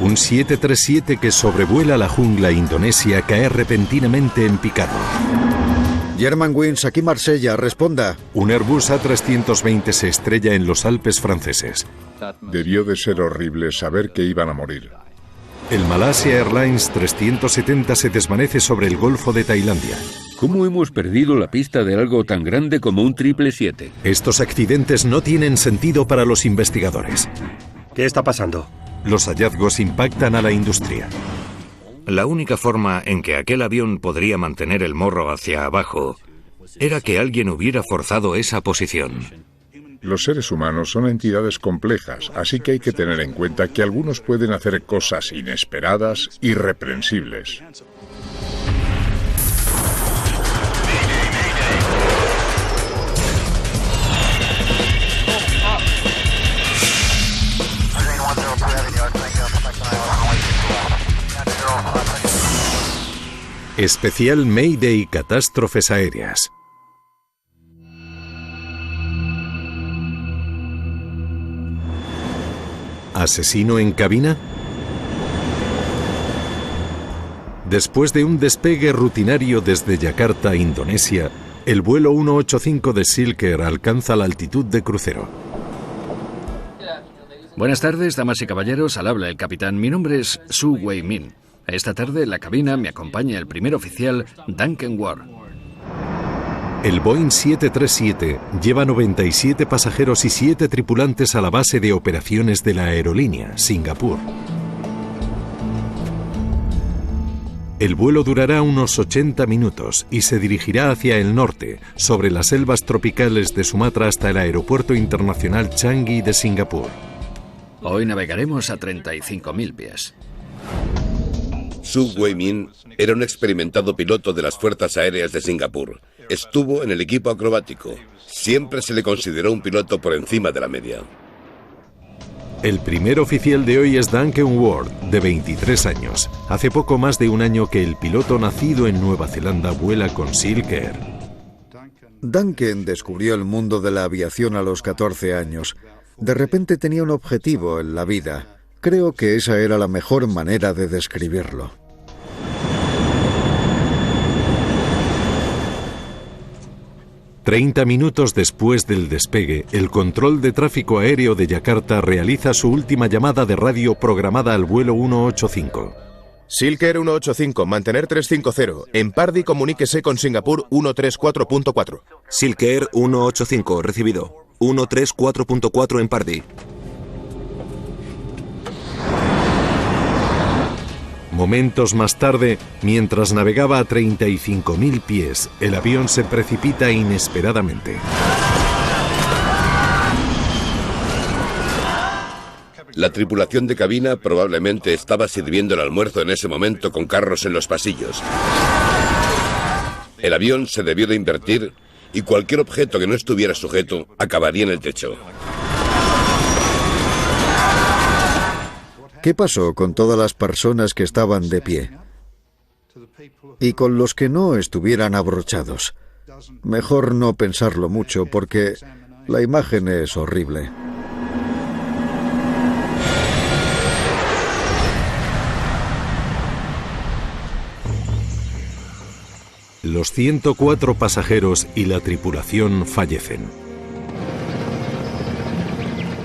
Un 737 que sobrevuela la jungla indonesia cae repentinamente en picado. Germanwings, aquí Marsella, responda. Un Airbus A320 se estrella en los Alpes franceses. Debió de ser horrible saber que iban a morir. El Malaysia Airlines 370 se desvanece sobre el Golfo de Tailandia. ¿Cómo hemos perdido la pista de algo tan grande como un 777? Estos accidentes no tienen sentido para los investigadores. ¿Qué está pasando? Los hallazgos impactan a la industria. La única forma en que aquel avión podría mantener el morro hacia abajo era que alguien hubiera forzado esa posición. Los seres humanos son entidades complejas, así que hay que tener en cuenta que algunos pueden hacer cosas inesperadas, irreprensibles. Especial Mayday Catástrofes Aéreas. ¿Asesino en cabina? Después de un despegue rutinario desde Yakarta, Indonesia, el vuelo 185 de Silk Air alcanza la altitud de crucero. Buenas tardes, damas y caballeros, al habla el capitán. Mi nombre es Su Wei Min. Esta tarde en la cabina me acompaña el primer oficial Duncan Ward. El Boeing 737 lleva 97 pasajeros y 7 tripulantes a la base de operaciones de la aerolínea, Singapur. El vuelo durará unos 80 minutos y se dirigirá hacia el norte, sobre las selvas tropicales de Sumatra hasta el aeropuerto internacional Changi de Singapur. Hoy navegaremos a 35.000 pies. Su Wei Min era un experimentado piloto de las Fuerzas Aéreas de Singapur. Estuvo en el equipo acrobático. Siempre se le consideró un piloto por encima de la media. El primer oficial de hoy es Duncan Ward, de 23 años. Hace poco más de un año que el piloto nacido en Nueva Zelanda vuela con Silk Air. Duncan descubrió el mundo de la aviación a los 14 años. De repente tenía un objetivo en la vida. Creo que esa era la mejor manera de describirlo. «30 minutos después del despegue, el control de tráfico aéreo de Yakarta realiza su última llamada de radio programada al vuelo 185. Silk Air 185, mantener 350. En Pardy comuníquese con Singapur 134.4. Silk Air 185, recibido. 134.4 en Pardy. Momentos más tarde, mientras navegaba a 35.000 pies, el avión se precipita inesperadamente. La tripulación de cabina probablemente estaba sirviendo el almuerzo en ese momento con carros en los pasillos. El avión se debió de invertir y cualquier objeto que no estuviera sujeto acabaría en el techo. ¿Qué pasó con todas las personas que estaban de pie? Y con los que no estuvieran abrochados. Mejor no pensarlo mucho porque la imagen es horrible. Los 104 pasajeros y la tripulación fallecen.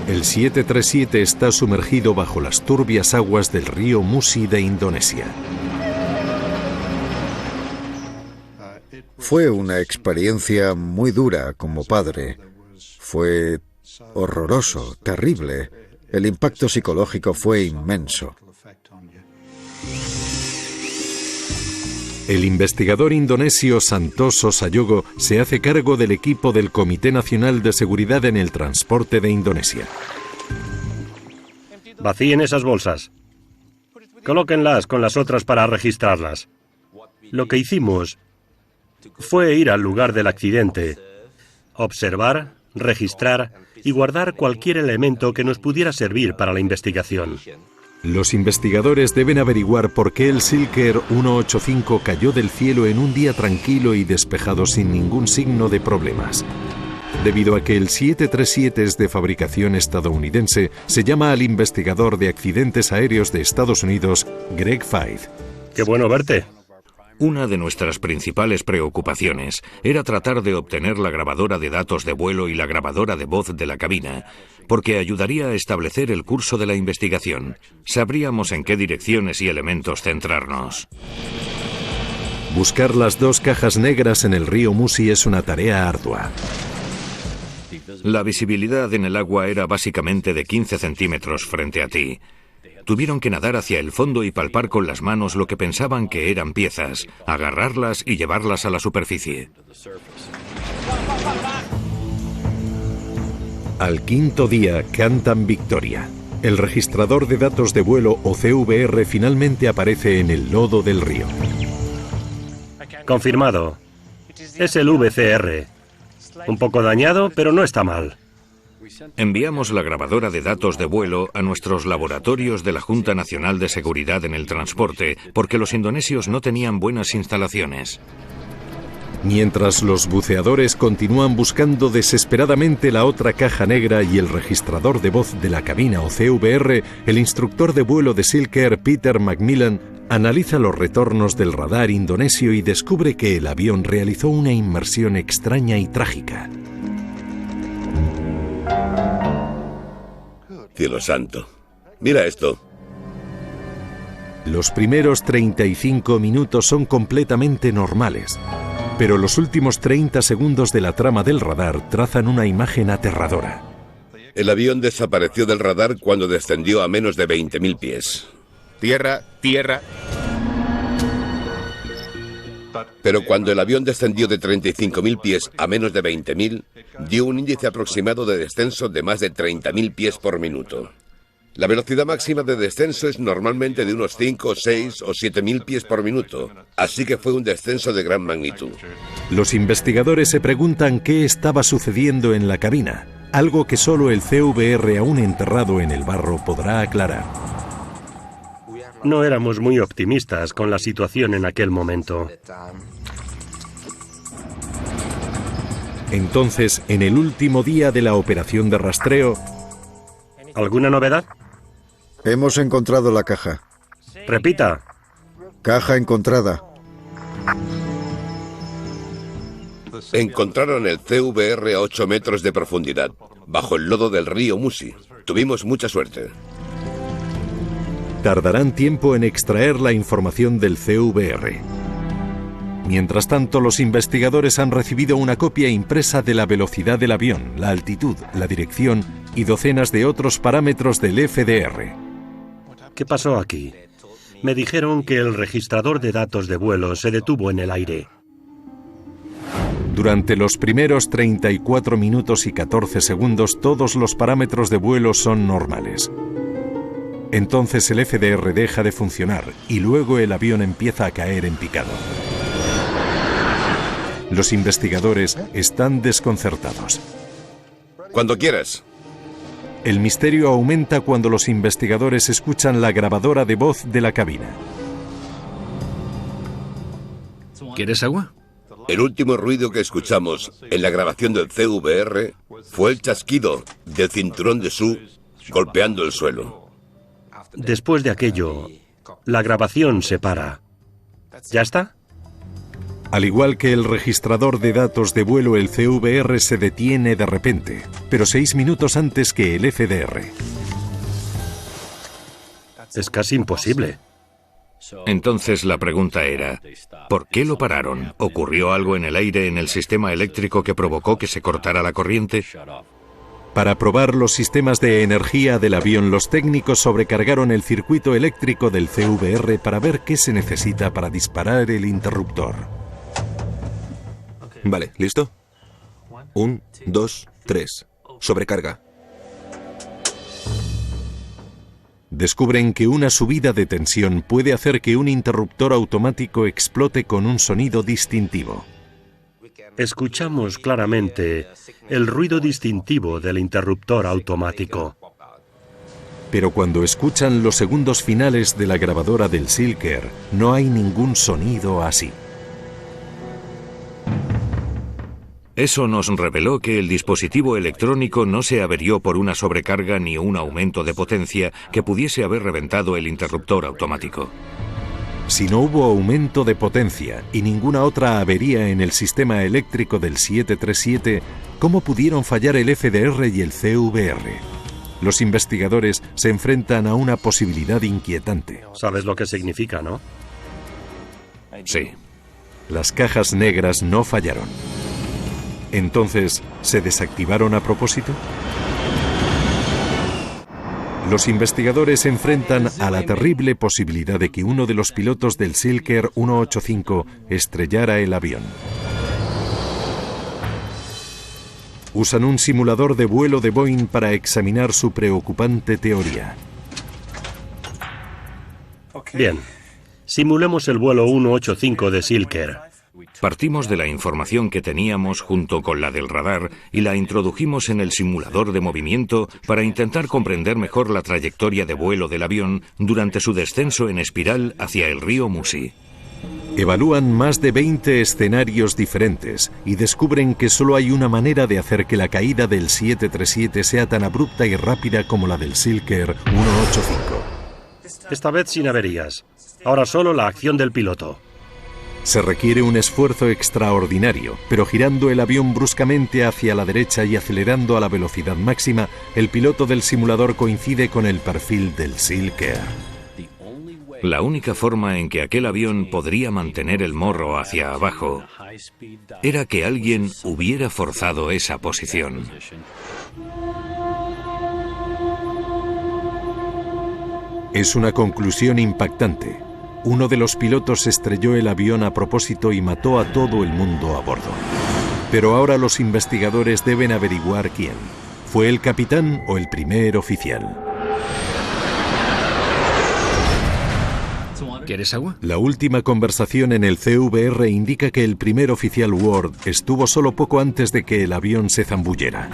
El 737 está sumergido bajo las turbias aguas del río Musi de Indonesia. Fue una experiencia muy dura como padre. Fue horroroso, terrible. El impacto psicológico fue inmenso. El investigador indonesio Santoso Sayogo se hace cargo del equipo del Comité Nacional de Seguridad en el Transporte de Indonesia. Vacíen esas bolsas. Colóquenlas con las otras para registrarlas. Lo que hicimos fue ir al lugar del accidente, observar, registrar y guardar cualquier elemento que nos pudiera servir para la investigación. Los investigadores deben averiguar por qué el Silk Air 185 cayó del cielo en un día tranquilo y despejado sin ningún signo de problemas. Debido a que el 737 es de fabricación estadounidense, se llama al investigador de accidentes aéreos de Estados Unidos, Greg Feith. Qué bueno verte. Una de nuestras principales preocupaciones era tratar de obtener la grabadora de datos de vuelo y la grabadora de voz de la cabina, porque ayudaría a establecer el curso de la investigación. Sabríamos en qué direcciones y elementos centrarnos. Buscar las dos cajas negras en el río Musi es una tarea ardua. La visibilidad en el agua era básicamente de 15 centímetros frente a ti. Tuvieron que nadar hacia el fondo y palpar con las manos lo que pensaban que eran piezas, agarrarlas y llevarlas a la superficie. Al quinto día cantan victoria. El registrador de datos de vuelo o CVR finalmente aparece en el lodo del río. Confirmado. Es el VCR. Un poco dañado, pero no está mal. Enviamos la grabadora de datos de vuelo a nuestros laboratorios de la Junta Nacional de Seguridad en el Transporte, porque los indonesios no tenían buenas instalaciones. Mientras los buceadores continúan buscando desesperadamente la otra caja negra y el registrador de voz de la cabina o CVR, el instructor de vuelo de Silk-Air, Peter Macmillan, analiza los retornos del radar indonesio y descubre que el avión realizó una inmersión extraña y trágica. Cielo santo. Mira esto. Los primeros 35 minutos son completamente normales, pero los últimos 30 segundos de la trama del radar trazan una imagen aterradora. El avión desapareció del radar cuando descendió a menos de 20.000 pies. Tierra, tierra. Pero cuando el avión descendió de 35.000 pies a menos de 20.000, dio un índice aproximado de descenso de más de 30.000 pies por minuto. La velocidad máxima de descenso es normalmente de unos 5, 6 o 7.000 pies por minuto, así que fue un descenso de gran magnitud. Los investigadores se preguntan qué estaba sucediendo en la cabina, algo que solo el CVR aún enterrado en el barro podrá aclarar. No éramos muy optimistas con la situación en aquel momento. Entonces, en el último día de la operación de rastreo... ¿Alguna novedad? Hemos encontrado la caja. Repita. Caja encontrada. Encontraron el CVR a 8 metros de profundidad, bajo el lodo del río Musi. Tuvimos mucha suerte. Tardarán tiempo en extraer la información del CVR. Mientras tanto, los investigadores han recibido una copia impresa de la velocidad del avión, la altitud, la dirección y docenas de otros parámetros del FDR. ¿Qué pasó aquí? Me dijeron que el registrador de datos de vuelo se detuvo en el aire. Durante los primeros 34 minutos y 14 segundos, todos los parámetros de vuelo son normales. Entonces el FDR deja de funcionar y luego el avión empieza a caer en picado. Los investigadores están desconcertados. Cuando quieras. El misterio aumenta cuando los investigadores escuchan la grabadora de voz de la cabina. ¿Quieres agua? El último ruido que escuchamos en la grabación del CVR fue el chasquido del cinturón de Sue golpeando el suelo. Después de aquello, la grabación se para. ¿Ya está? Al igual que el registrador de datos de vuelo, el CVR se detiene de repente, pero 6 minutos antes que el FDR. Es casi imposible. Entonces la pregunta era, ¿por qué lo pararon? ¿Ocurrió algo en el aire en el sistema eléctrico que provocó que se cortara la corriente? Para probar los sistemas de energía del avión, los técnicos sobrecargaron el circuito eléctrico del CVR para ver qué se necesita para disparar el interruptor. Vale, ¿listo? 1, 2, 3. Sobrecarga. Descubren que una subida de tensión puede hacer que un interruptor automático explote con un sonido distintivo. Escuchamos claramente el ruido distintivo del interruptor automático. Pero cuando escuchan los segundos finales de la grabadora del Silk-Air, no hay ningún sonido así. Eso nos reveló que el dispositivo electrónico no se averió por una sobrecarga ni un aumento de potencia que pudiese haber reventado el interruptor automático. Si no hubo aumento de potencia y ninguna otra avería en el sistema eléctrico del 737, ¿cómo pudieron fallar el FDR y el CVR? Los investigadores se enfrentan a una posibilidad inquietante. ¿Sabes lo que significa, no? Sí. Las cajas negras no fallaron. Entonces, ¿se desactivaron a propósito? Los investigadores se enfrentan a la terrible posibilidad de que uno de los pilotos del Silk Air 185 estrellara el avión. Usan un simulador de vuelo de Boeing para examinar su preocupante teoría. Bien, simulemos el vuelo 185 de Silk Air. Partimos de la información que teníamos junto con la del radar y la introdujimos en el simulador de movimiento para intentar comprender mejor la trayectoria de vuelo del avión durante su descenso en espiral hacia el río Musi. Evalúan más de 20 escenarios diferentes y descubren que solo hay una manera de hacer que la caída del 737 sea tan abrupta y rápida como la del Silk Air 185. Esta vez sin averías. Ahora solo la acción del piloto. Se requiere un esfuerzo extraordinario, pero girando el avión bruscamente hacia la derecha y acelerando a la velocidad máxima, el piloto del simulador coincide con el perfil del Silk Air. La única forma en que aquel avión podría mantener el morro hacia abajo era que alguien hubiera forzado esa posición. Es una conclusión impactante. Uno de los pilotos estrelló el avión a propósito y mató a todo el mundo a bordo. Pero ahora los investigadores deben averiguar quién. ¿Fue el capitán o el primer oficial? ¿Quieres agua? La última conversación en el CVR indica que el primer oficial Ward estuvo solo poco antes de que el avión se zambullera.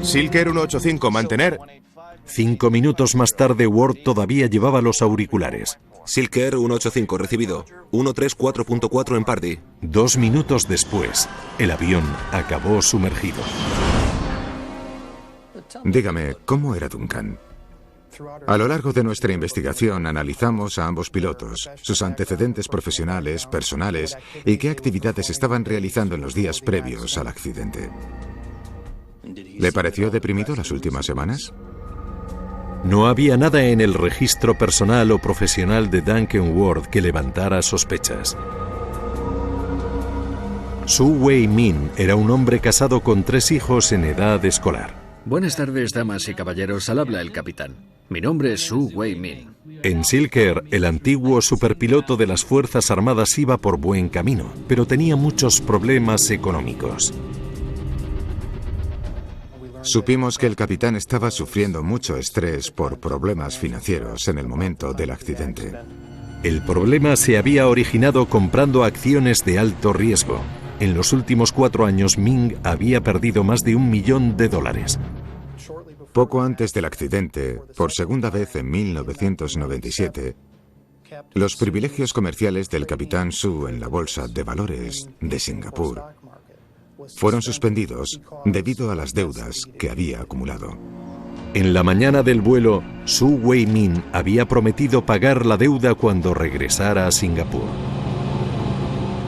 Silk Air 185, mantener. 5 minutos más tarde, Ward todavía llevaba los auriculares. Silk Air 185, recibido. 134.4 en Pardee. 2 minutos después, el avión acabó sumergido. Dígame, ¿cómo era Duncan? A lo largo de nuestra investigación analizamos a ambos pilotos, sus antecedentes profesionales, personales y qué actividades estaban realizando en los días previos al accidente. ¿Le pareció deprimido las últimas semanas? No había nada en el registro personal o profesional de Duncan Ward que levantara sospechas. Su Wei Min era un hombre casado con 3 hijos en edad escolar. Buenas tardes, damas y caballeros. Al habla el capitán. Mi nombre es Su Wei Min. En Silk Air, el antiguo superpiloto de las Fuerzas Armadas iba por buen camino, pero tenía muchos problemas económicos. Supimos que el capitán estaba sufriendo mucho estrés por problemas financieros en el momento del accidente. El problema se había originado comprando acciones de alto riesgo. En los últimos 4 años, Ming había perdido más de $1 millón. Poco antes del accidente, por segunda vez en 1997, los privilegios comerciales del capitán Su en la Bolsa de Valores de Singapur fueron suspendidos debido a las deudas que había acumulado. En la mañana del vuelo, Su Wei Min había prometido pagar la deuda cuando regresara a Singapur.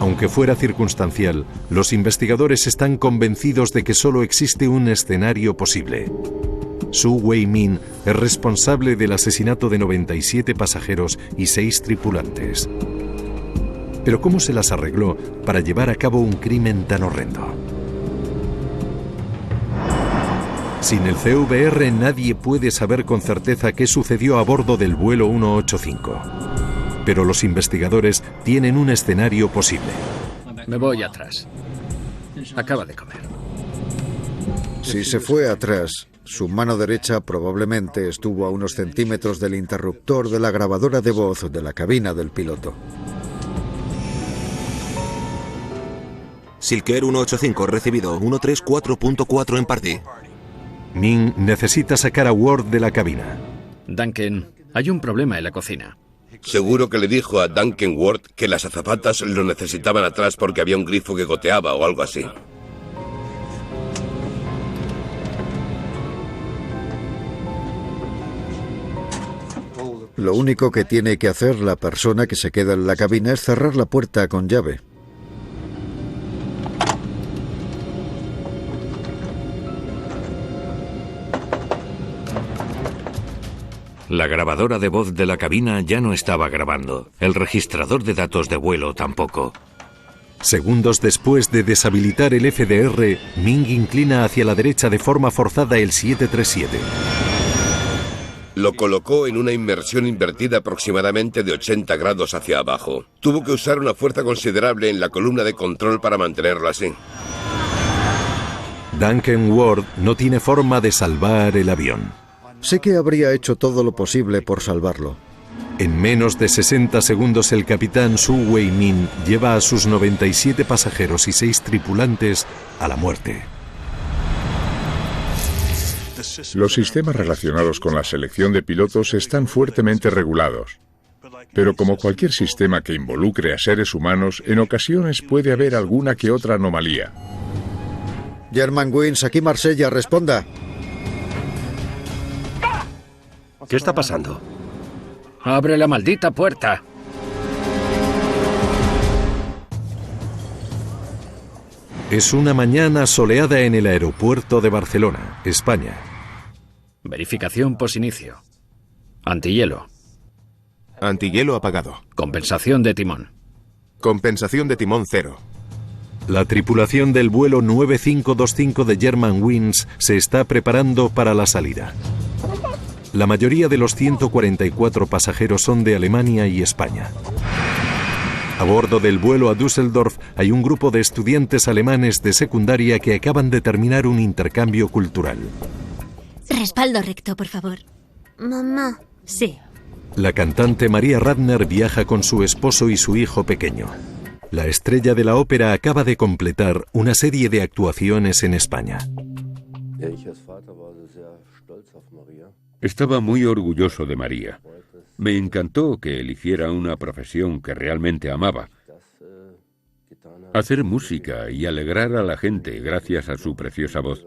Aunque fuera circunstancial, los investigadores están convencidos de que solo existe un escenario posible. Su Wei Min es responsable del asesinato de 97 pasajeros y 6 tripulantes. Pero ¿cómo se las arregló para llevar a cabo un crimen tan horrendo? Sin el CVR nadie puede saber con certeza qué sucedió a bordo del vuelo 185. Pero los investigadores tienen un escenario posible. Me voy atrás. Acaba de comer. Si se fue atrás, su mano derecha probablemente estuvo a unos centímetros del interruptor de la grabadora de voz de la cabina del piloto. Silk Air 185, recibido. 134.4 en Pardee. Ming necesita sacar a Ward de la cabina. Duncan, hay un problema en la cocina. Seguro que le dijo a Duncan Ward que las azafatas lo necesitaban atrás porque había un grifo que goteaba o algo así. Lo único que tiene que hacer la persona que se queda en la cabina es cerrar la puerta con llave. La grabadora de voz de la cabina ya no estaba grabando. El registrador de datos de vuelo tampoco. Segundos después de deshabilitar el FDR, Ming inclina hacia la derecha de forma forzada el 737. Lo colocó en una inmersión invertida aproximadamente de 80 grados hacia abajo. Tuvo que usar una fuerza considerable en la columna de control para mantenerlo así. Duncan Ward no tiene forma de salvar el avión. Sé que habría hecho todo lo posible por salvarlo. En menos de 60 segundos el capitán Su Wei Min lleva a sus 97 pasajeros y 6 tripulantes a la muerte. Los sistemas relacionados con la selección de pilotos están fuertemente regulados. Pero como cualquier sistema que involucre a seres humanos, en ocasiones puede haber alguna que otra anomalía. Germanwings, aquí Marsella, responda. ¿Qué está pasando? ¡Abre la maldita puerta! Es una mañana soleada en el aeropuerto de Barcelona, España. Verificación posinicio. Antihielo. Antihielo apagado. Compensación de timón. Compensación de timón 0. La tripulación del vuelo 9525 de Germanwings se está preparando para la salida. La mayoría de los 144 pasajeros son de Alemania y España. A bordo del vuelo a Düsseldorf hay un grupo de estudiantes alemanes de secundaria que acaban de terminar un intercambio cultural. Respaldo recto, por favor. Mamá. Sí. La cantante María Radner viaja con su esposo y su hijo pequeño. La estrella de la ópera acaba de completar una serie de actuaciones en España. Estaba muy orgulloso de María. Me encantó que eligiera una profesión que realmente amaba. Hacer música y alegrar a la gente gracias a su preciosa voz.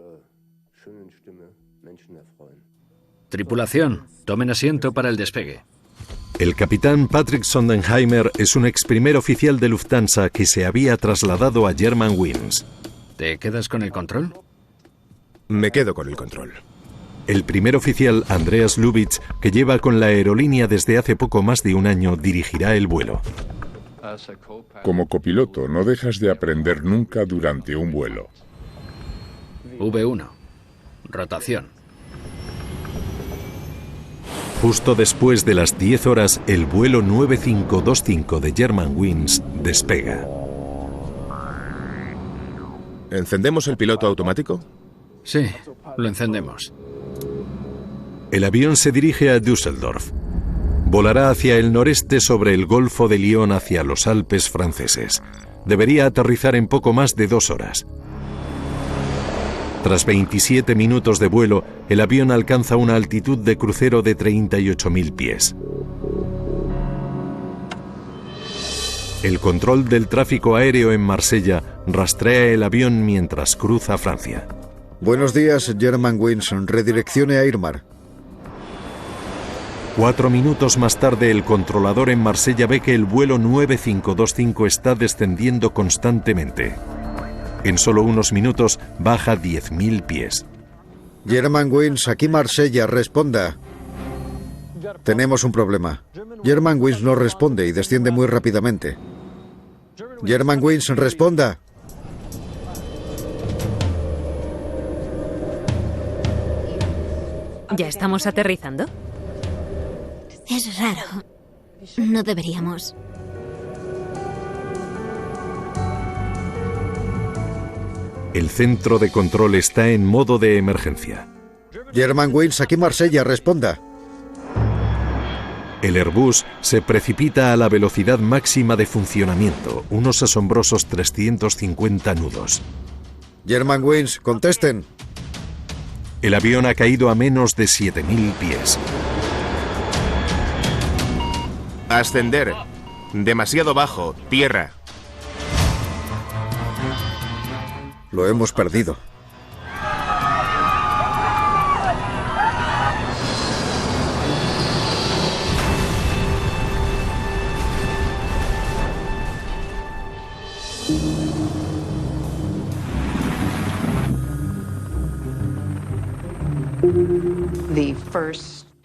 Tripulación, tomen asiento para el despegue. El capitán Patrick Sondenheimer es un ex primer oficial de Lufthansa que se había trasladado a Germanwings. ¿Te quedas con el control? Me quedo con el control. El primer oficial, Andreas Lubitz, que lleva con la aerolínea desde hace poco más de un año, dirigirá el vuelo. Como copiloto, no dejas de aprender nunca durante un vuelo. V1. Rotación. Justo después de las 10 horas, el vuelo 9525 de Germanwings despega. ¿Encendemos el piloto automático? Sí, lo encendemos. El avión se dirige a Düsseldorf. Volará hacia el noreste sobre el Golfo de Lión hacia los Alpes franceses. Debería aterrizar en poco más de 2 horas. Tras 27 minutos de vuelo, el avión alcanza una altitud de crucero de 38.000 pies. El control del tráfico aéreo en Marsella rastrea el avión mientras cruza Francia. Buenos días, Germanwings. Redireccione a Irmar. 4 minutos más tarde, el controlador en Marsella ve que el vuelo 9525 está descendiendo constantemente. En solo unos minutos baja 10.000 pies. Germanwings, aquí Marsella, responda. Tenemos un problema. Germanwings no responde y desciende muy rápidamente. Germanwings, responda. ¿Ya estamos aterrizando? Es raro. No deberíamos. El centro de control está en modo de emergencia. Germanwings, aquí Marsella, responda. El Airbus se precipita a la velocidad máxima de funcionamiento, unos asombrosos 350 nudos. Germanwings, contesten. El avión ha caído a menos de 7.000 pies. Ascender. Demasiado bajo. Tierra. Lo hemos perdido.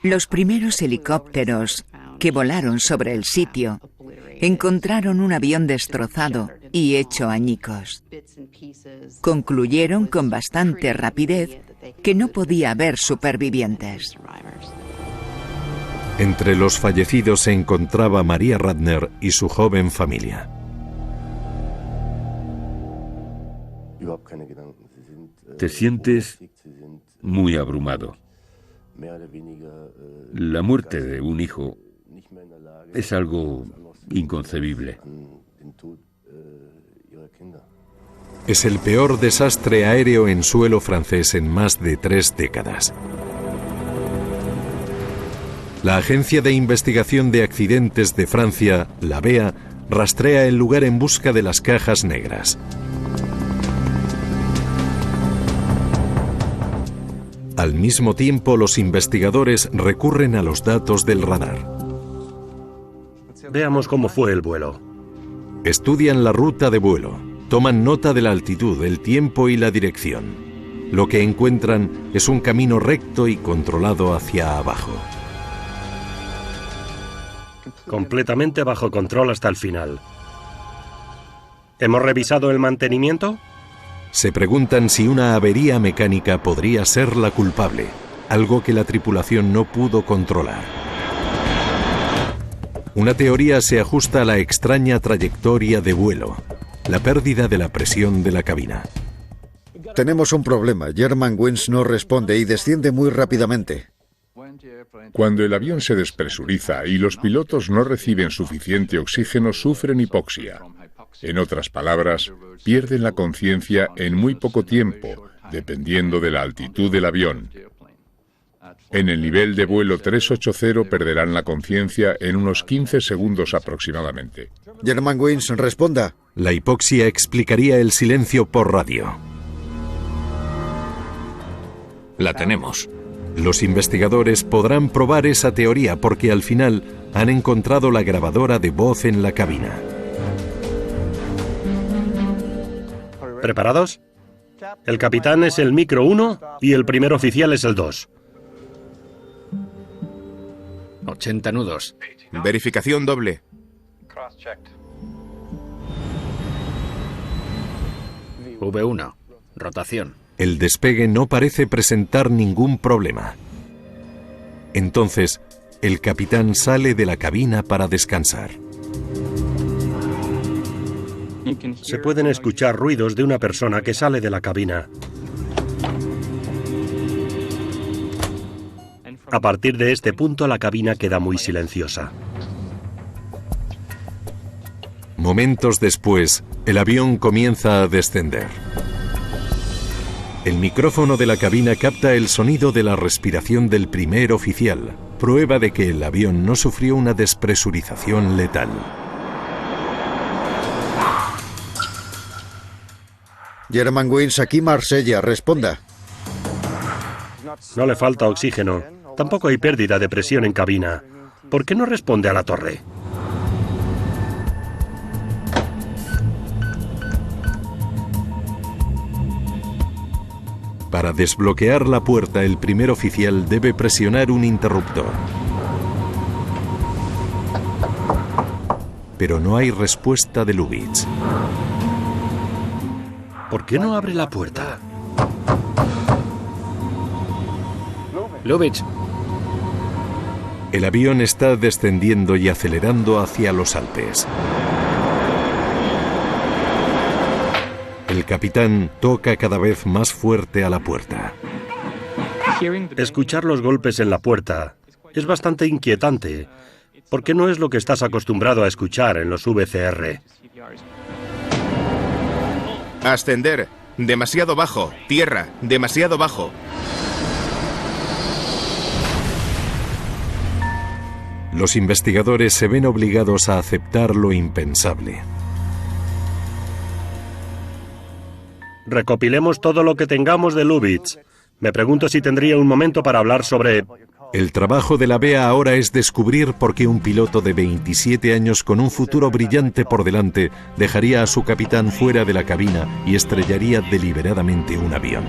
Los primeros helicópteros que volaron sobre el sitio encontraron un avión destrozado y hecho añicos. Concluyeron con bastante rapidez que no podía haber supervivientes. Entre los fallecidos se encontraba María Ratner y su joven familia. Te sientes muy abrumado. La muerte de un hijo es algo inconcebible. Es el peor desastre aéreo en suelo francés en más de 3 décadas. La Agencia de Investigación de Accidentes de Francia, la BEA, rastrea el lugar en busca de las cajas negras. Al mismo tiempo, los investigadores recurren a los datos del radar. Veamos cómo fue el vuelo. Estudian la ruta de vuelo, toman nota de la altitud, el tiempo y la dirección. Lo que encuentran es un camino recto y controlado hacia abajo. Completamente bajo control hasta el final. ¿Hemos revisado el mantenimiento? Se preguntan si una avería mecánica podría ser la culpable, algo que la tripulación no pudo controlar. Una teoría se ajusta a la extraña trayectoria de vuelo, la pérdida de la presión de la cabina. Tenemos un problema. Germanwings no responde y desciende muy rápidamente. Cuando el avión se despresuriza y los pilotos no reciben suficiente oxígeno, sufren hipoxia. En otras palabras, pierden la conciencia en muy poco tiempo, dependiendo de la altitud del avión. En el nivel de vuelo 380 perderán la conciencia en unos 15 segundos aproximadamente. Germanwings, responda. La hipoxia explicaría el silencio por radio. La tenemos. Los investigadores podrán probar esa teoría porque al final han encontrado la grabadora de voz en la cabina. ¿Preparados? El capitán es el micro 1 y el primer oficial es el 2. 80 nudos. Verificación doble. V1. Rotación. El despegue no parece presentar ningún problema. Entonces, el capitán sale de la cabina para descansar. Se pueden escuchar ruidos de una persona que sale de la cabina. A partir de este punto, la cabina queda muy silenciosa. Momentos después, el avión comienza a descender. El micrófono de la cabina capta el sonido de la respiración del primer oficial, prueba de que el avión no sufrió una despresurización letal. Germanwings, aquí Marsella, responda. No le falta oxígeno. Tampoco hay pérdida de presión en cabina. ¿Por qué no responde a la torre? Para desbloquear la puerta, el primer oficial debe presionar un interruptor. Pero no hay respuesta de Lubitsch. ¿Por qué no abre la puerta? Lubitsch. El avión está descendiendo y acelerando hacia los Alpes. El capitán toca cada vez más fuerte a la puerta. Escuchar los golpes en la puerta es bastante inquietante, porque no es lo que estás acostumbrado a escuchar en los VCR. Ascender. Demasiado bajo. Tierra. Demasiado bajo. Los investigadores se ven obligados a aceptar lo impensable. Recopilemos todo lo que tengamos de Lubitsch. Me pregunto si tendría un momento para hablar sobre... El trabajo de la BEA ahora es descubrir por qué un piloto de 27 años con un futuro brillante por delante dejaría a su capitán fuera de la cabina y estrellaría deliberadamente un avión.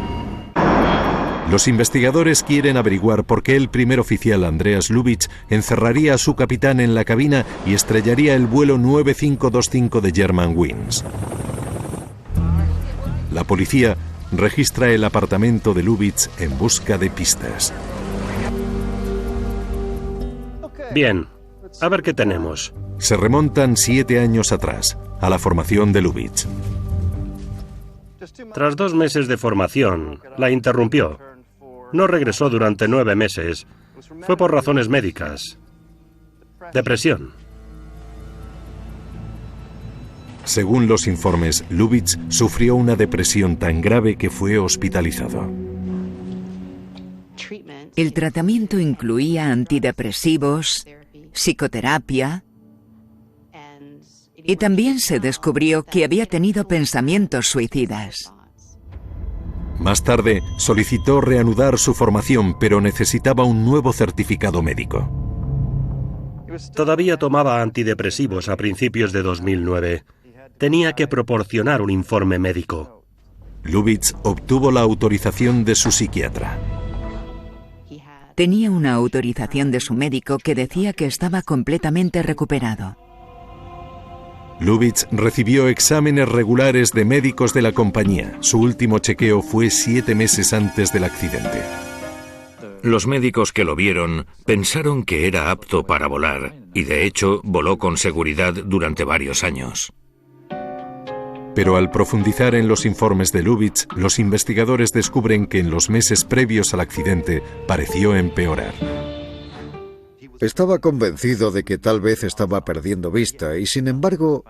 Los investigadores quieren averiguar por qué el primer oficial Andreas Lubitsch encerraría a su capitán en la cabina y estrellaría el vuelo 9525 de Germanwings. La policía registra el apartamento de Lubitsch en busca de pistas. Bien, a ver qué tenemos. Se remontan 7 años atrás, a la formación de Lubitsch. Tras 2 meses de formación, la interrumpió. No regresó durante 9 meses. Fue por razones médicas. Depresión. Según los informes, Lubitsch sufrió una depresión tan grave que fue hospitalizado. El tratamiento incluía antidepresivos, psicoterapia, y también se descubrió que había tenido pensamientos suicidas. Más tarde, solicitó reanudar su formación, pero necesitaba un nuevo certificado médico. Todavía tomaba antidepresivos a principios de 2009. Tenía que proporcionar un informe médico. Lubitsch obtuvo la autorización de su psiquiatra. Tenía una autorización de su médico que decía que estaba completamente recuperado. Lubitsch recibió exámenes regulares de médicos de la compañía. Su último chequeo fue 7 meses antes del accidente. Los médicos que lo vieron pensaron que era apto para volar y de hecho voló con seguridad durante varios años. Pero al profundizar en los informes de Lubitsch, los investigadores descubren que en los meses previos al accidente pareció empeorar. Estaba convencido de que tal vez estaba perdiendo vista y, sin embargo,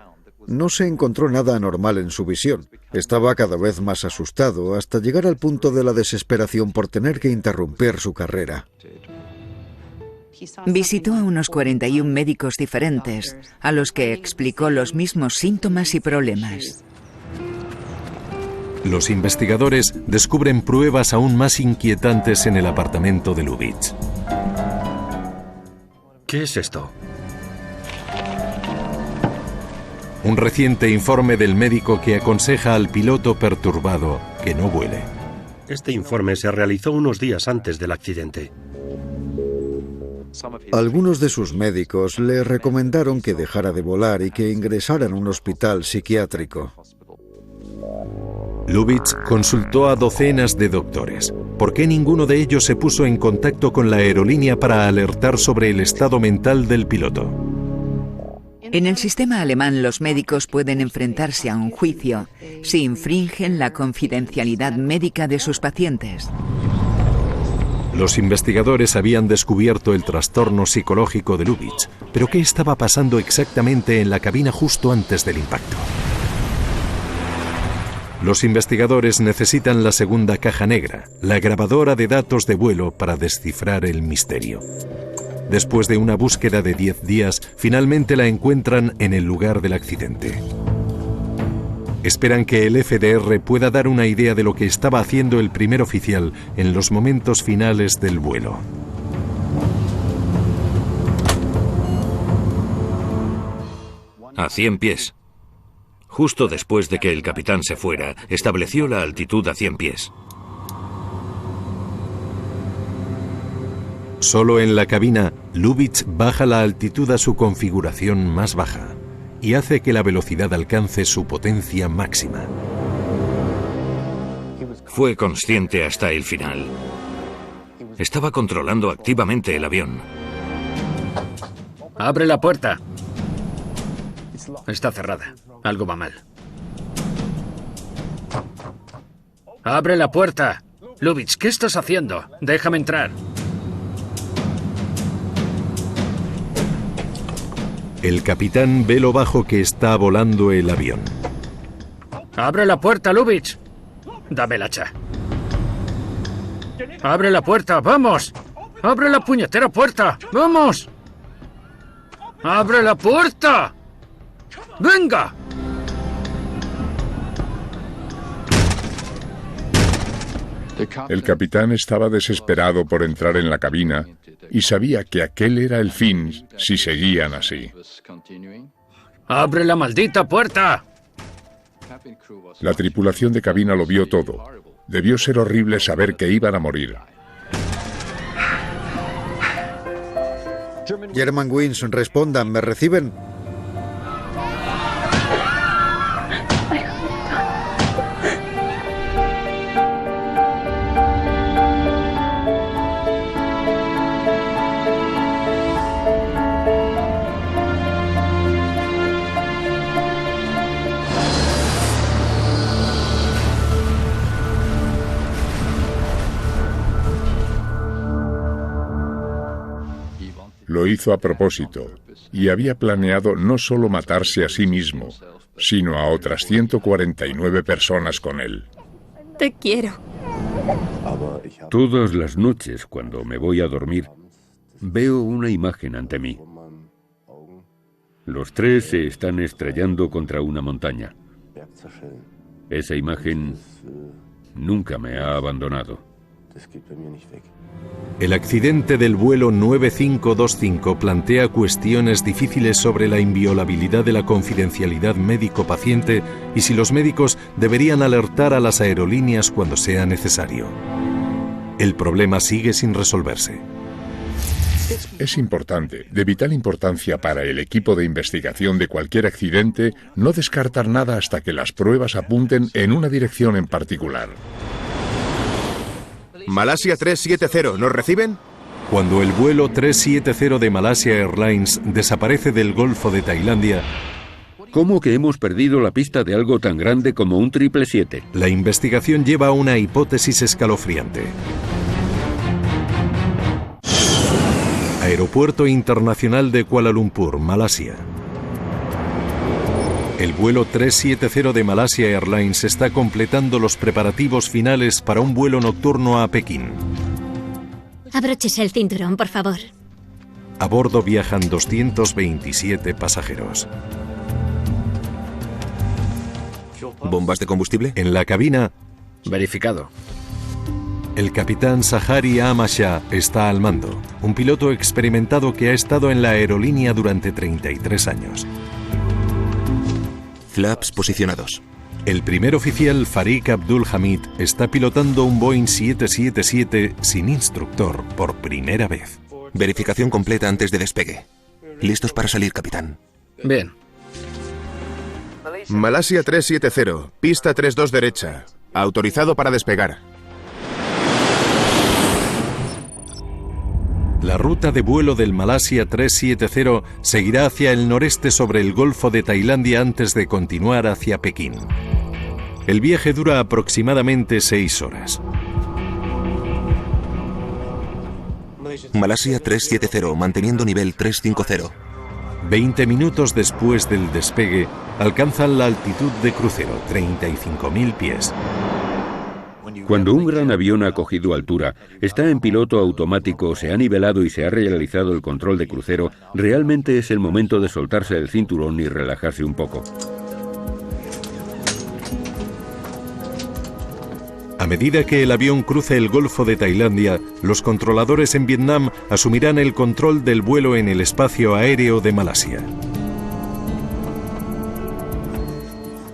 no se encontró nada anormal en su visión. Estaba cada vez más asustado hasta llegar al punto de la desesperación por tener que interrumpir su carrera. Visitó a unos 41 médicos diferentes, a los que explicó los mismos síntomas y problemas. Los investigadores descubren pruebas aún más inquietantes en el apartamento de Lubitsch. ¿Qué es esto? Un reciente informe del médico que aconseja al piloto perturbado que no vuele. Este informe se realizó unos días antes del accidente. Algunos de sus médicos le recomendaron que dejara de volar y que ingresara en un hospital psiquiátrico. Lubitsch consultó a docenas de doctores. ¿Por qué ninguno de ellos se puso en contacto con la aerolínea para alertar sobre el estado mental del piloto? En el sistema alemán, los médicos pueden enfrentarse a un juicio si infringen la confidencialidad médica de sus pacientes. Los investigadores habían descubierto el trastorno psicológico de Lubitsch, pero ¿qué estaba pasando exactamente en la cabina justo antes del impacto? Los investigadores necesitan la segunda caja negra, la grabadora de datos de vuelo, para descifrar el misterio. Después de una búsqueda de 10 días, finalmente la encuentran en el lugar del accidente. Esperan que el FDR pueda dar una idea de lo que estaba haciendo el primer oficial en los momentos finales del vuelo. A 100 pies. Justo después de que el capitán se fuera, estableció la altitud a 100 pies. Solo en la cabina, Lubitsch baja la altitud a su configuración más baja y hace que la velocidad alcance su potencia máxima. Fue consciente hasta el final. Estaba controlando activamente el avión. ¡Abre la puerta! Está cerrada. Algo va mal. ¡Abre la puerta! Lubitsch, ¿qué estás haciendo? Déjame entrar. El capitán ve lo bajo que está volando el avión. ¡Abre la puerta, Lubitsch! Dame el hacha. ¡Abre la puerta! ¡Vamos! ¡Abre la puñetera puerta! ¡Vamos! ¡Abre la puerta! ¡Venga! El capitán estaba desesperado por entrar en la cabina y sabía que aquel era el fin si seguían así. ¡Abre la maldita puerta! La tripulación de cabina lo vio todo. Debió ser horrible saber que iban a morir. Germanwings, respondan, ¿me reciben? Lo hizo a propósito y había planeado no solo matarse a sí mismo, sino a otras 149 personas con él. Te quiero. Todas las noches, cuando me voy a dormir, veo una imagen ante mí. Los tres se están estrellando contra una montaña. Esa imagen nunca me ha abandonado. El accidente del vuelo 9525 plantea cuestiones difíciles sobre la inviolabilidad de la confidencialidad médico-paciente y si los médicos deberían alertar a las aerolíneas cuando sea necesario. El problema sigue sin resolverse. Es importante, de vital importancia para el equipo de investigación de cualquier accidente, no descartar nada hasta que las pruebas apunten en una dirección en particular. Malasia 370, ¿nos reciben? Cuando el vuelo 370 de Malaysia Airlines desaparece del Golfo de Tailandia, ¿cómo que hemos perdido la pista de algo tan grande como un 777? La investigación lleva a una hipótesis escalofriante. Aeropuerto Internacional de Kuala Lumpur, Malasia. El vuelo 370 de Malaysia Airlines está completando los preparativos finales para un vuelo nocturno a Pekín. Abróchese el cinturón, por favor. A bordo viajan 227 pasajeros. ¿Bombas de combustible? En la cabina... Verificado. El capitán Sahari Amasha está al mando, un piloto experimentado que ha estado en la aerolínea durante 33 años. Flaps posicionados. El primer oficial, Farik Abdul Hamid, está pilotando un Boeing 777 sin instructor por primera vez. Verificación completa antes de despegue. ¿Listos para salir, capitán? Bien. Malasia 370, pista 32 derecha. Autorizado para despegar. La ruta de vuelo del Malasia 370 seguirá hacia el noreste sobre el Golfo de Tailandia antes de continuar hacia Pekín. El viaje dura aproximadamente 6 horas. Malasia 370, manteniendo nivel 350. 20 minutos después del despegue, alcanzan la altitud de crucero, 35.000 pies. Cuando un gran avión ha cogido altura, está en piloto automático, se ha nivelado y se ha realizado el control de crucero, realmente es el momento de soltarse el cinturón y relajarse un poco. A medida que el avión cruce el Golfo de Tailandia, los controladores en Vietnam asumirán el control del vuelo en el espacio aéreo de Malasia.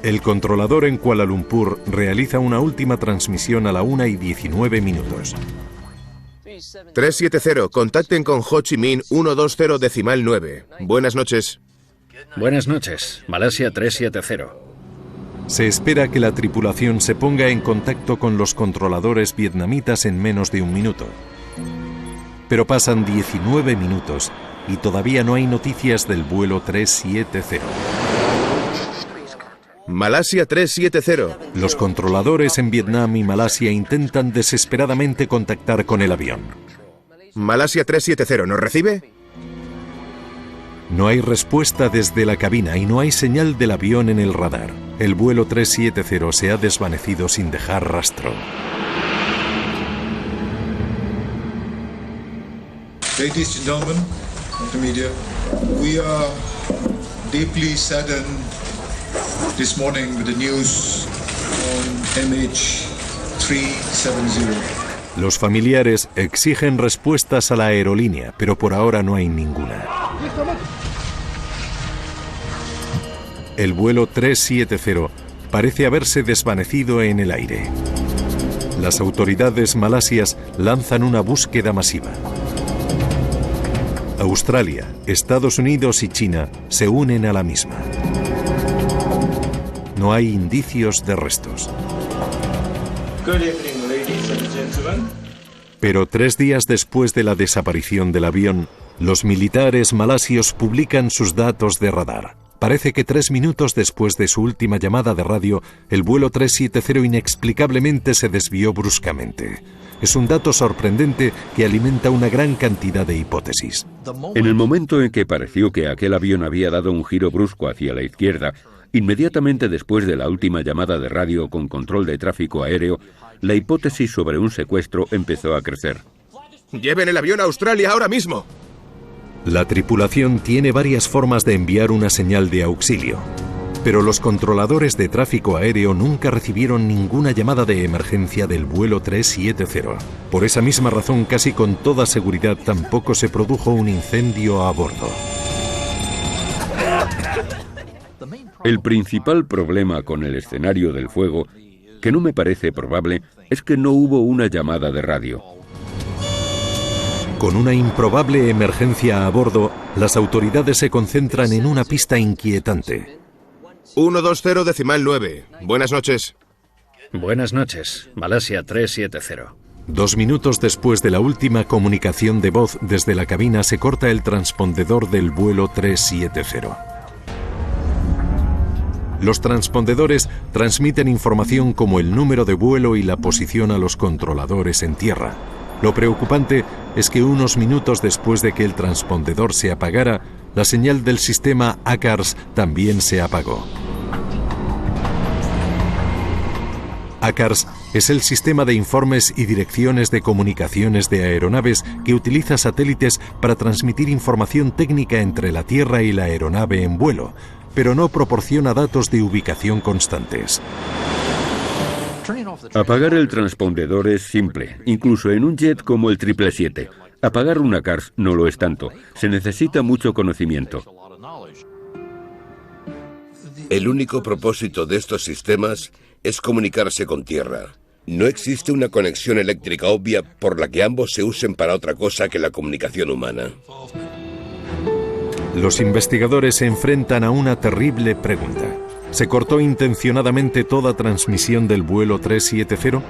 El controlador en Kuala Lumpur realiza una última transmisión a la 1:19. 370, contacten con Ho Chi Minh 120.9. Buenas noches. Buenas noches, Malasia 370. Se espera que la tripulación se ponga en contacto con los controladores vietnamitas en menos de un minuto. Pero pasan 19 minutos y todavía no hay noticias del vuelo 370. Malasia 370. Los controladores en Vietnam y Malasia intentan desesperadamente contactar con el avión. Malasia 370, ¿nos recibe? No hay respuesta desde la cabina y no hay señal del avión en el radar. El vuelo 370 se ha desvanecido sin dejar rastro. Ladies and gentlemen, Multimedia. We are deeply saddened this morning with the news on MH370. Los familiares exigen respuestas a la aerolínea, pero por ahora no hay ninguna. El vuelo 370 parece haberse desvanecido en el aire. Las autoridades malasias lanzan una búsqueda masiva. Australia, Estados Unidos y China se unen a la misma. No hay indicios de restos. Pero 3 días después de la desaparición del avión, los militares malasios publican sus datos de radar. Parece que 3 minutos después de su última llamada de radio, el vuelo 370 inexplicablemente se desvió bruscamente. Es un dato sorprendente que alimenta una gran cantidad de hipótesis. En el momento en que pareció que aquel avión había dado un giro brusco hacia la izquierda, inmediatamente después de la última llamada de radio con control de tráfico aéreo, la hipótesis sobre un secuestro empezó a crecer. ¡Lleven el avión a Australia ahora mismo! La tripulación tiene varias formas de enviar una señal de auxilio, pero los controladores de tráfico aéreo nunca recibieron ninguna llamada de emergencia del vuelo 370. Por esa misma razón, casi con toda seguridad, tampoco se produjo un incendio a bordo. El principal problema con el escenario del fuego, que no me parece probable, es que no hubo una llamada de radio. Con una improbable emergencia a bordo, las autoridades se concentran en una pista inquietante. 120.9. Buenas noches. Buenas noches, Malasia 370. 2 minutos después de la última comunicación de voz desde la cabina se corta el transpondedor del vuelo 370. Los transpondedores transmiten información como el número de vuelo y la posición a los controladores en tierra. Lo preocupante es que unos minutos después de que el transpondedor se apagara, la señal del sistema ACARS también se apagó. ACARS es el sistema de informes y direcciones de comunicaciones de aeronaves que utiliza satélites para transmitir información técnica entre la Tierra y la aeronave en vuelo, pero no proporciona datos de ubicación constantes. Apagar el transpondedor es simple, incluso en un jet como el 777. Apagar una ACARS no lo es tanto. Se necesita mucho conocimiento. El único propósito de estos sistemas es comunicarse con tierra. No existe una conexión eléctrica obvia por la que ambos se usen para otra cosa que la comunicación humana. Los investigadores se enfrentan a una terrible pregunta. ¿Se cortó intencionadamente toda transmisión del vuelo 370?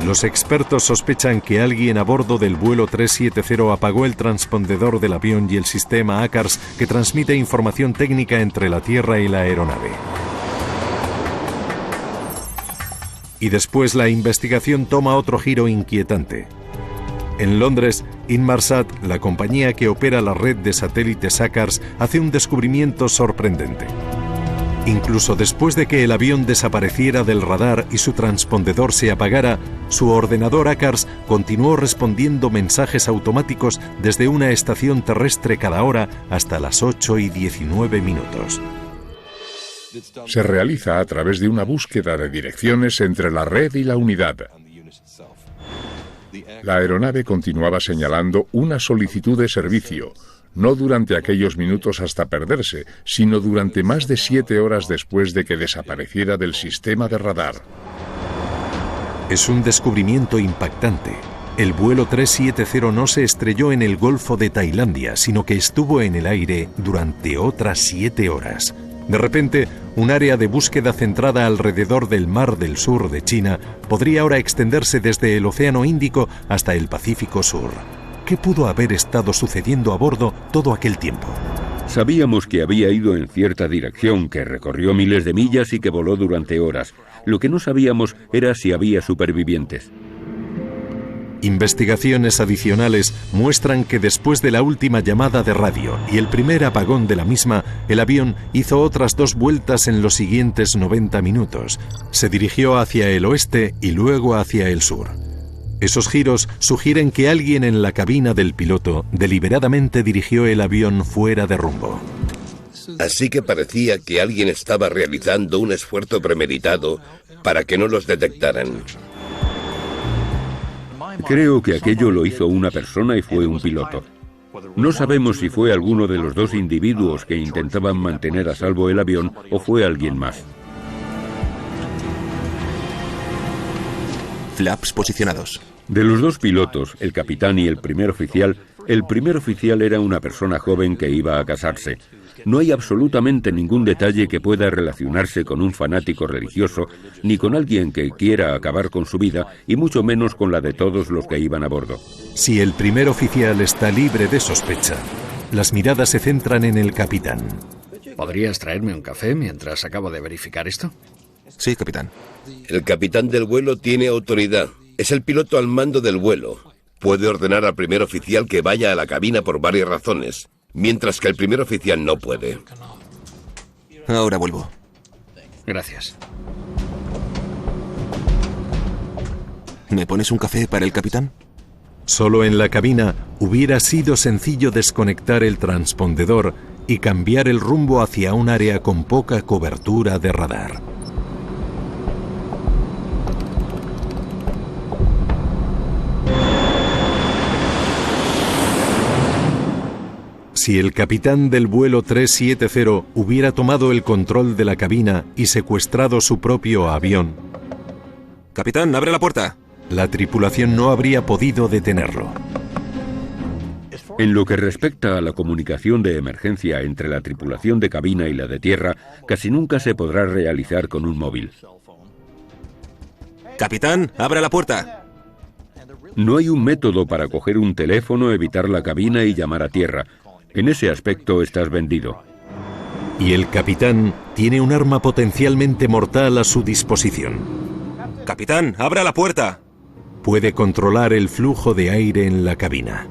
Los expertos sospechan que alguien a bordo del vuelo 370 apagó el transpondedor del avión y el sistema ACARS que transmite información técnica entre la Tierra y la aeronave. Y después la investigación toma otro giro inquietante. En Londres, Inmarsat, la compañía que opera la red de satélites ACARS, hace un descubrimiento sorprendente. Incluso después de que el avión desapareciera del radar y su transpondedor se apagara, su ordenador ACARS continuó respondiendo mensajes automáticos desde una estación terrestre cada hora hasta las 8:19. Se realiza a través de una búsqueda de direcciones entre la red y la unidad. La aeronave continuaba señalando una solicitud de servicio, no durante aquellos minutos hasta perderse, sino durante más de 7 horas después de que desapareciera del sistema de radar. Es un descubrimiento impactante. El vuelo 370 no se estrelló en el Golfo de Tailandia, sino que estuvo en el aire durante otras 7 horas. De repente, un área de búsqueda centrada alrededor del Mar del Sur de China podría ahora extenderse desde el Océano Índico hasta el Pacífico Sur. ¿Qué pudo haber estado sucediendo a bordo todo aquel tiempo? Sabíamos que había ido en cierta dirección, que recorrió miles de millas y que voló durante horas. Lo que no sabíamos era si había supervivientes. Investigaciones adicionales muestran que después de la última llamada de radio y el primer apagón de la misma, el avión hizo otras 2 vueltas en los siguientes 90 minutos. Se dirigió hacia el oeste y luego hacia el sur. Esos giros sugieren que alguien en la cabina del piloto deliberadamente dirigió el avión fuera de rumbo. Así que parecía que alguien estaba realizando un esfuerzo premeditado para que no los detectaran. Creo que aquello lo hizo una persona y fue un piloto. No sabemos si fue alguno de los dos individuos que intentaban mantener a salvo el avión o fue alguien más. Flaps posicionados. De los dos pilotos, el capitán y el primer oficial era una persona joven que iba a casarse. No hay absolutamente ningún detalle que pueda relacionarse con un fanático religioso, ni con alguien que quiera acabar con su vida, y mucho menos con la de todos los que iban a bordo. Si el primer oficial está libre de sospecha, las miradas se centran en el capitán. ¿Podrías traerme un café mientras acabo de verificar esto? Sí, capitán. El capitán del vuelo tiene autoridad. Es el piloto al mando del vuelo. Puede ordenar al primer oficial que vaya a la cabina por varias razones, mientras que el primer oficial no puede. Ahora vuelvo. Gracias. ¿Me pones un café para el capitán? Solo en la cabina hubiera sido sencillo desconectar el transpondedor y cambiar el rumbo hacia un área con poca cobertura de radar. Si el capitán del vuelo 370 hubiera tomado el control de la cabina y secuestrado su propio avión, ¡Capitán, abre la puerta! La tripulación no habría podido detenerlo. En lo que respecta a la comunicación de emergencia entre la tripulación de cabina y la de tierra, casi nunca se podrá realizar con un móvil. ¡Capitán, abre la puerta! No hay un método para coger un teléfono, evitar la cabina y llamar a tierra. En ese aspecto estás vendido. Y el capitán tiene un arma potencialmente mortal a su disposición. ¡Capitán, abra la puerta! Puede controlar el flujo de aire en la cabina.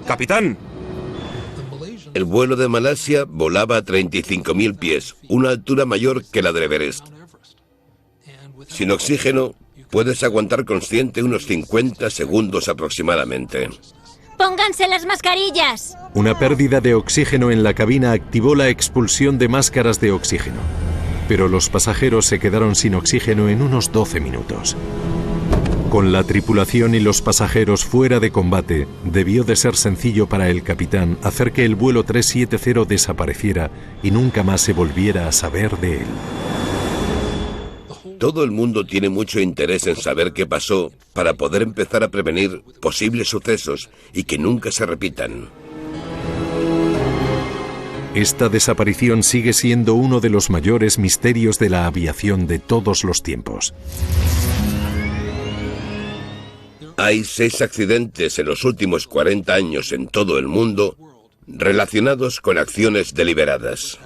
¡Capitán! El vuelo de Malasia volaba a 35.000 pies, una altura mayor que la del Everest. Sin oxígeno, puedes aguantar consciente unos 50 segundos aproximadamente. ¡Pónganse las mascarillas! Una pérdida de oxígeno en la cabina activó la expulsión de máscaras de oxígeno. Pero los pasajeros se quedaron sin oxígeno en unos 12 minutos. Con la tripulación y los pasajeros fuera de combate, debió de ser sencillo para el capitán hacer que el vuelo 370 desapareciera y nunca más se volviera a saber de él. Todo el mundo tiene mucho interés en saber qué pasó para poder empezar a prevenir posibles sucesos y que nunca se repitan. Esta desaparición sigue siendo uno de los mayores misterios de la aviación de todos los tiempos. Hay 6 accidentes en los últimos 40 años en todo el mundo relacionados con acciones deliberadas.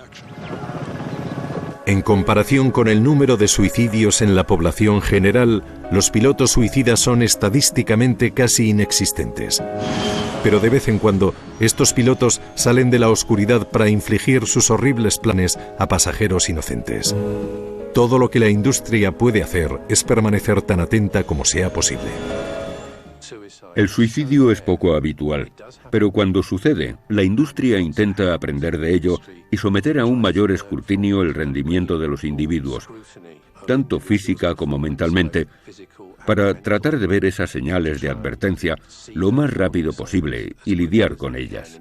En comparación con el número de suicidios en la población general, los pilotos suicidas son estadísticamente casi inexistentes. Pero de vez en cuando, estos pilotos salen de la oscuridad para infligir sus horribles planes a pasajeros inocentes. Todo lo que la industria puede hacer es permanecer tan atenta como sea posible. El suicidio es poco habitual, pero cuando sucede, la industria intenta aprender de ello y someter a un mayor escrutinio el rendimiento de los individuos, tanto física como mentalmente, para tratar de ver esas señales de advertencia lo más rápido posible y lidiar con ellas.